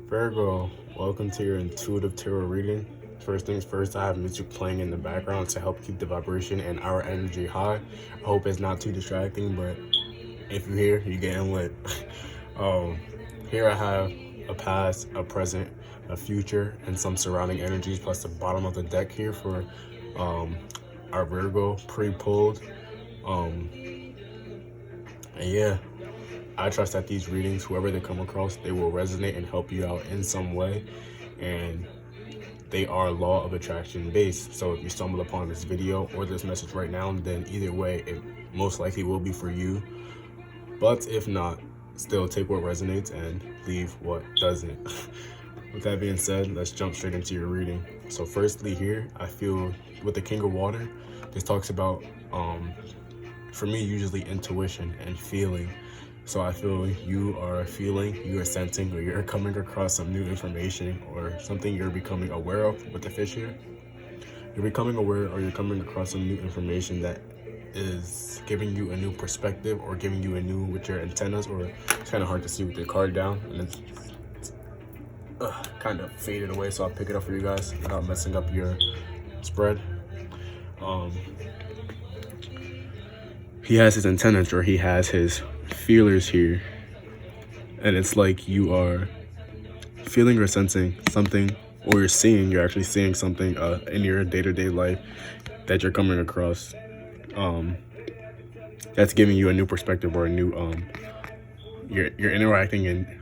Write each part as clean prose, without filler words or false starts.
Virgo, welcome to your intuitive tarot reading. First things first, I have music playing in the background to help keep the vibration and our energy high. I hope it's not too distracting, but if you're here, you're getting lit. um, Here I have a past, a present, a future, and some surrounding energies, plus the bottom of the deck here for um, our Virgo pre-pulled. Um, and yeah, I trust that these readings, whoever they come across, they will resonate and help you out in some way. And they are law of attraction based. So if you stumble upon this video or this message right now, then either way, it most likely will be for you. But if not, still take what resonates and leave what doesn't. With that being said, let's jump straight into your reading. So firstly here, I feel with the King of Water, this talks about, for me, usually intuition and feeling. So I feel you are feeling, you are sensing, or you're coming across some new information or something you're becoming aware of with the fish here. You're becoming aware or you're coming across some new information that is giving you a new perspective or giving you a new with your antennas, or it's kind of hard to see with the card down and it's kind of faded away, so I'll pick it up for you guys without messing up your spread. He has his antennas or he has his feelers here, and it's like you are feeling or sensing something, or you're actually seeing something in your day-to-day life that you're coming across that's giving you a new perspective or a new you're interacting in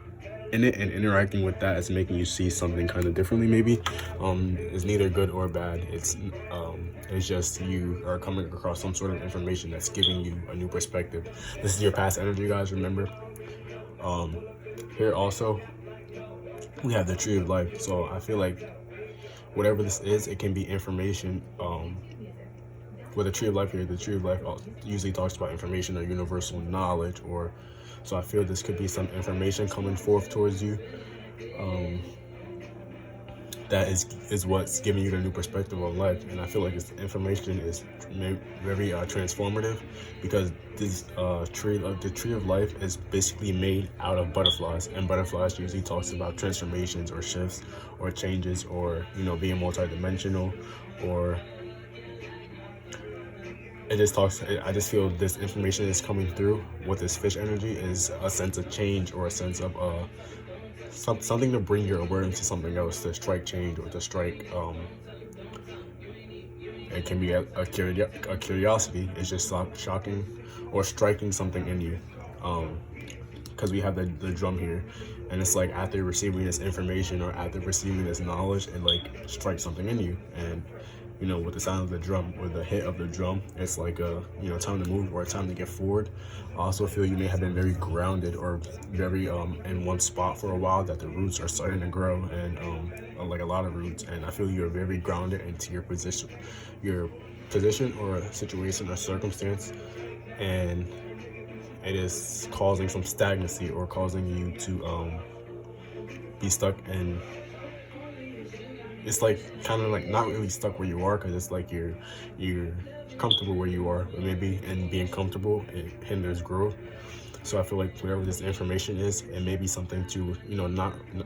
it, and interacting with that is making you see something kind of differently. Maybe it's neither good or bad. It's just you are coming across some sort of information that's giving you a new perspective. This is your past energy, guys, remember. Here also we have the Tree of Life. So I feel like whatever this is, it can be information. With the Tree of Life here, the Tree of Life usually talks about information or universal knowledge, or so I feel this could be some information coming forth towards you. That is what's giving you the new perspective on life, and I feel like this information is very transformative, because this the Tree of Life is basically made out of butterflies, and butterflies usually talks about transformations or shifts or changes, or being multidimensional, or I just feel this information is coming through with this fish energy is a sense of change, or a sense of something to bring your awareness to something else, to strike change, or to strike it can be a curiosity. It's just shocking or striking something in you, because we have the drum here, and it's like after receiving this information or after receiving this knowledge, it like strikes something in you. And with the sound of the drum or the hit of the drum, it's like time to move or time to get forward. I also feel you may have been very grounded or very in one spot for a while, that the roots are starting to grow, and like a lot of roots, and I feel you're very grounded into your position or a situation or circumstance, and it is causing some stagnancy or causing you to be stuck in. It's like kind of like not really stuck where you are, because it's like you're comfortable where you are, but maybe in being comfortable it hinders growth. So I feel like whatever this information is, it may be something to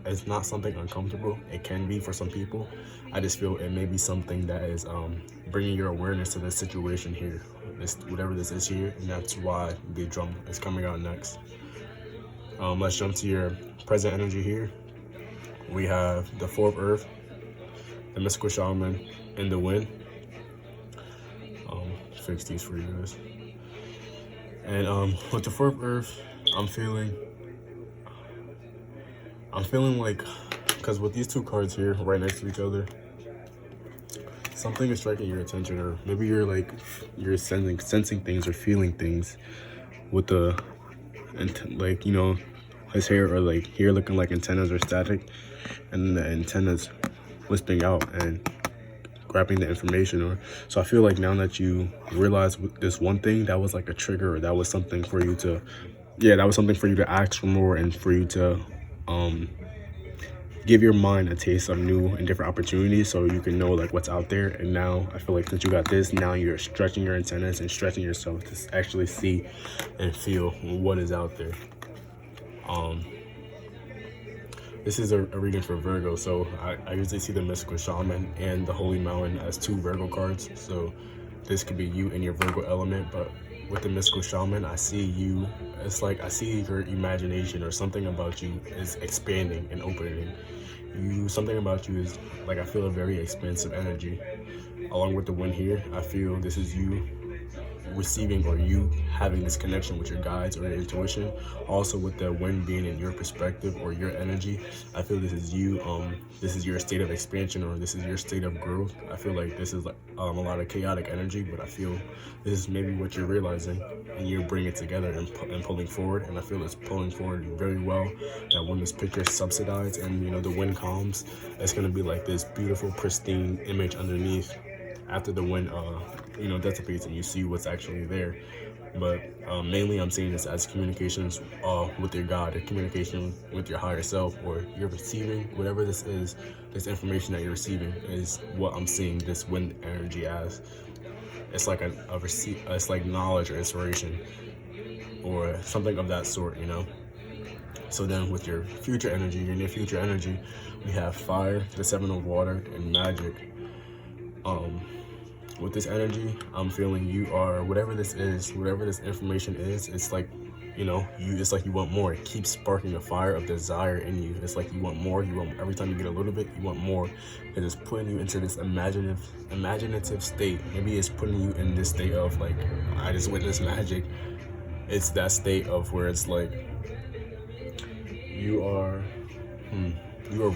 it's not something uncomfortable. It can be for some people. I just feel it may be something that is bringing your awareness to this situation here, whatever this is here, and that's why the drum is coming out next. Let's jump to your present energy here. We have the Four of Earth, the Mystical Shaman, and the Wind. Fix these for you guys. And with the Four of Earth, I'm feeling like, because with these two cards here right next to each other, something is striking your attention, or maybe you're sensing things or feeling things with the, like his hair, or like here looking like antennas or static, and the antennas wisping out and grabbing the information. Or so I feel like now that you realize this one thing, that was like a trigger, or that was something for you to ask for more, and for you to give your mind a taste of new and different opportunities, so you can know like what's out there. And now I feel like since you got this, now you're stretching your antennas and stretching yourself to actually see and feel what is out there. this is a reading for Virgo, so I usually see the mystical shaman and the holy mountain as two Virgo cards. So this could be you in your Virgo element, but with the mystical shaman, I see you. It's like I see your imagination or something about you is expanding and opening. Something about you is like I feel a very expansive energy. Along with the wind here, I feel this is you receiving or you having this connection with your guides or your intuition. Also with the wind being in your perspective or your energy, I feel this is you. This is your state of expansion, or this is your state of growth. I feel like this is like a lot of chaotic energy, but I feel this is maybe what you're realizing and you're bringing it together and pulling forward. And I feel it's pulling forward very well. That when this picture is subsidized and the wind calms, it's going to be like this beautiful pristine image underneath after the wind dissipates and you see what's actually there. But mainly I'm seeing this as communications with your God, or communication with your higher self, or you're receiving whatever this is. This information that you're receiving is what I'm seeing this wind energy as. It's like it's like knowledge or inspiration or something of that sort, So then with your future energy, your near future energy, we have fire, the seven of water, and magic. With this energy, I'm feeling you are whatever this is, whatever this information is. It's like, it's like you want more. It keeps sparking a fire of desire in you. It's like you want more. You want every time you get a little bit, you want more. It is putting you into this imaginative state. Maybe it's putting you in this state of like, I just witnessed magic. It's that state of where it's like you are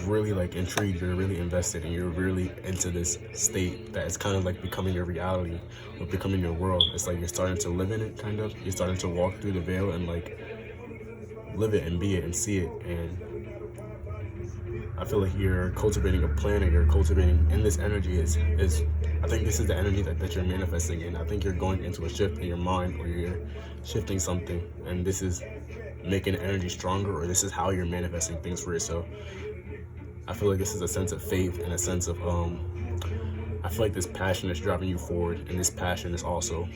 really like intrigued, you're really invested, and you're really into this state that is kind of like becoming your reality or becoming your world. It's like you're starting to live in it, kind of. You're starting to walk through the veil and like live it and be it and see it. And I feel like you're cultivating a plan, and you're cultivating in this energy is I think this is the energy that you're manifesting in. I think you're going into a shift in your mind, or you're shifting something, and this is making energy stronger, or this is how you're manifesting things for yourself. I feel like this is a sense of faith and a sense of I feel like this passion is driving you forward, and this passion is also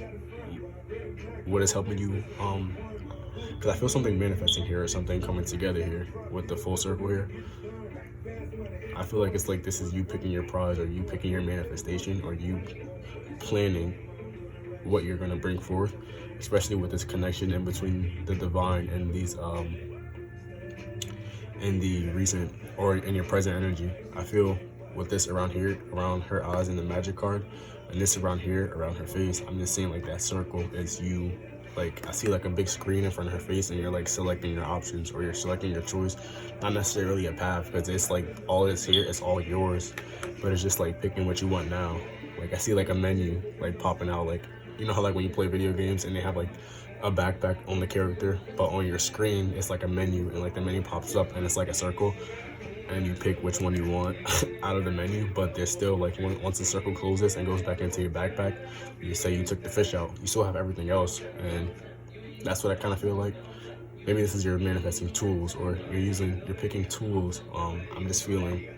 what is helping you because I feel something manifesting here, or something coming together here with the full circle here. I feel like it's like this is you picking your prize, or you picking your manifestation, or you planning what you're going to bring forth, especially with this connection in between the divine and these in the recent or in your present energy. I feel with this around here, around her eyes in the magic card, and this around here, around her face, I'm just seeing like that circle is you. Like I see like a big screen in front of her face, and you're like selecting your options, or you're selecting your choice. Not necessarily a path, because it's like all that's here is all yours, but it's just like picking what you want now. Like I see like a menu like popping out, like how like when you play video games and they have like a backpack on the character, but on your screen it's like a menu, and like the menu pops up and it's like a circle, and you pick which one you want out of the menu. But there's still like once the circle closes and goes back into your backpack, you say you took the fish out, you still have everything else. And that's what I kind of feel like. Maybe this is your manifesting tools, or you're picking tools. I'm just feeling,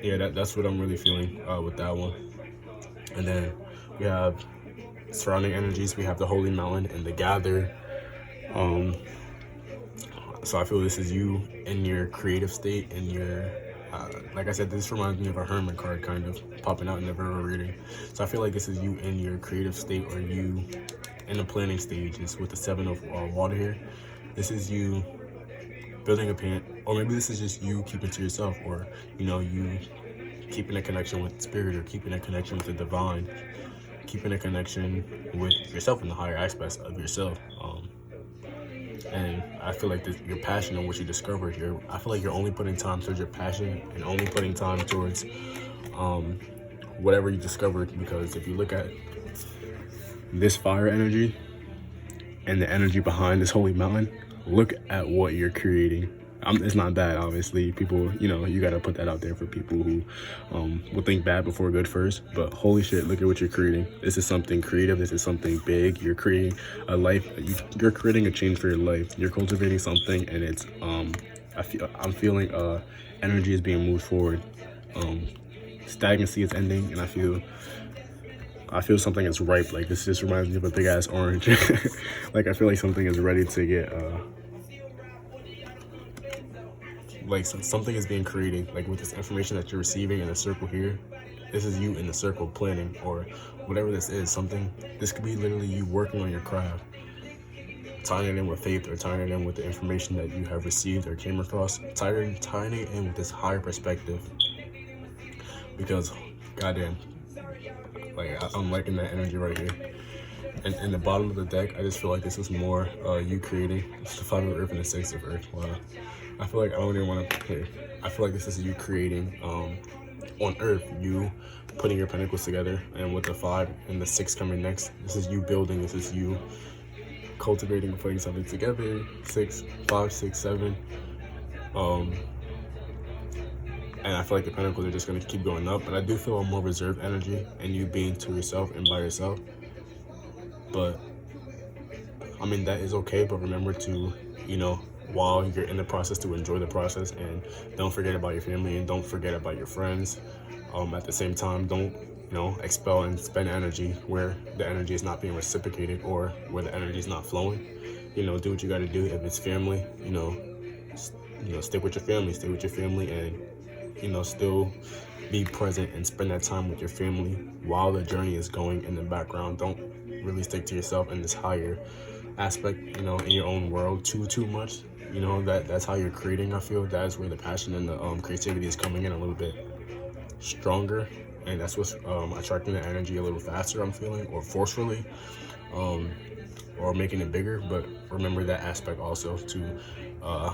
yeah, that's what I'm really feeling with that one. And then we have surrounding energies. We have the holy mountain and the gather. So I feel this is you in your creative state, and your like I said, this reminds me of a hermit card kind of popping out in the Virgo reading. So I feel like this is you in your creative state, or you in the planning stages with the seven of water here. This is you building a plan, or maybe this is just you keeping to yourself, or you keeping a connection with spirit, or keeping a connection with the divine, keeping a connection with yourself in the higher aspects of yourself. And I feel like your passion and what you discovered, I feel like you're only putting time towards your passion, and only putting time towards whatever you discovered. Because if you look at this fire energy and the energy behind this holy mountain, look at what you're creating. It's not bad, obviously. People, you got to put that out there for people who will think bad before good first. But holy shit, look at what you're creating. This is something creative. This is something big. You're creating a life. You're creating a change for your life. You're cultivating something, and it's I'm feeling energy is being moved forward. Stagnancy is ending, and I feel something is ripe. Like this just reminds me of a big ass orange. Like I feel like something is ready to get like something is being created, like with this information that you're receiving in the circle here. This is you in the circle planning, or whatever this is. This could be literally you working on your craft, tying it in with faith, or tying it in with the information that you have received or came across, tying it in with this higher perspective. Because goddamn, like I'm liking that energy right here. And in the bottom of the deck, I just feel like this is more you creating. It's the 5 of Earth and the 6 of Earth. Wow. I feel like I don't even want to play. I feel like this is you creating on Earth, you putting your pentacles together, and with the 5 and the 6 coming next, this is you building. This is you cultivating and putting something together. 6, 5, 6, 7. And I feel like the pentacles are just going to keep going up. But I do feel a more reserved energy and you being to yourself and by yourself. But I mean, that is okay. But remember to, you know, while you're in the process, to enjoy the process, and don't forget about your family, and don't forget about your friends. At the same time, don't, you know, expel and spend energy where the energy is not being reciprocated, or where the energy is not flowing. You know, do what you got to do. If it's family, you know, stick with your family, and, you know, still be present and spend that time with your family while the journey is going in the background. Don't really stick to yourself in this higher aspect, you know, in your own world too much. You know, that's how you're creating. I feel that's where the passion and the creativity is coming in a little bit stronger, and that's what's attracting the energy a little faster, I'm feeling, or forcefully, or making it bigger. But remember that aspect also to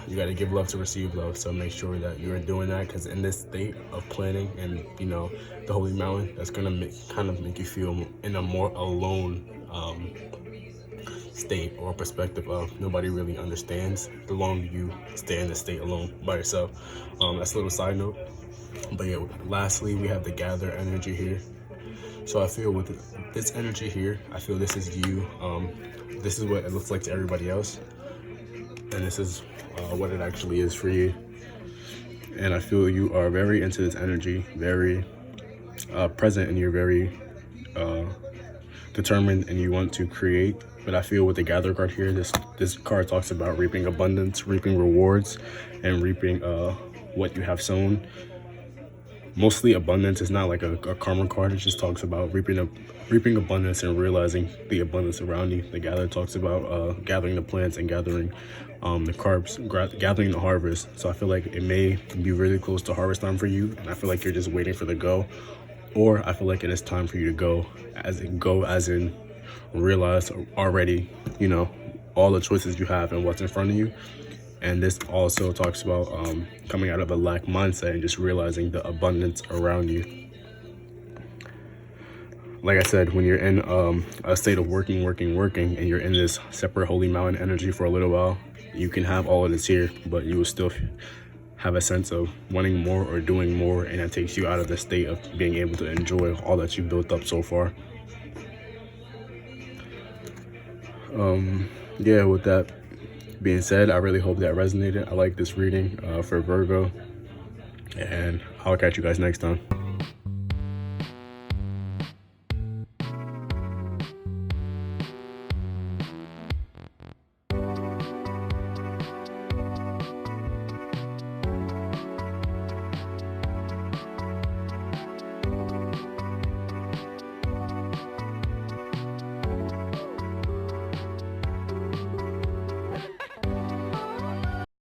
you got to give love to receive love. So make sure that you're doing that, because in this state of planning and, you know, the holy mountain, that's gonna make you feel in a more alone state, or perspective of nobody really understands the longer you stay in the state alone by yourself. That's a little side note. But yeah, lastly, we have the gather energy here. So I feel with this energy here, I feel this is you. This is what it looks like to everybody else, and this is what it actually is for you. And I feel you are very into this energy, very present, and you're very determined, and you want to create. But I feel with the gather card here, this card talks about reaping abundance, reaping rewards, and reaping what you have sown. Mostly abundance. It's not like a karma card. It just talks about reaping abundance and realizing the abundance around you. The gather talks about gathering the plants and gathering the carbs, gathering the harvest. So I feel like it may be really close to harvest time for you, and I feel like you're just waiting for the go. Or I feel like it is time for you to go as in realize already, you know, all the choices you have and what's in front of you. And this also talks about coming out of a lack mindset and just realizing the abundance around you. Like I said, when you're in a state of working, and you're in this separate holy mountain energy for a little while, you can have all of this here, but you will still have a sense of wanting more or doing more, and that takes you out of the state of being able to enjoy all that you've built up so far. Yeah, with that being said, I really hope that resonated. I like this reading for Virgo, and I'll catch you guys next time.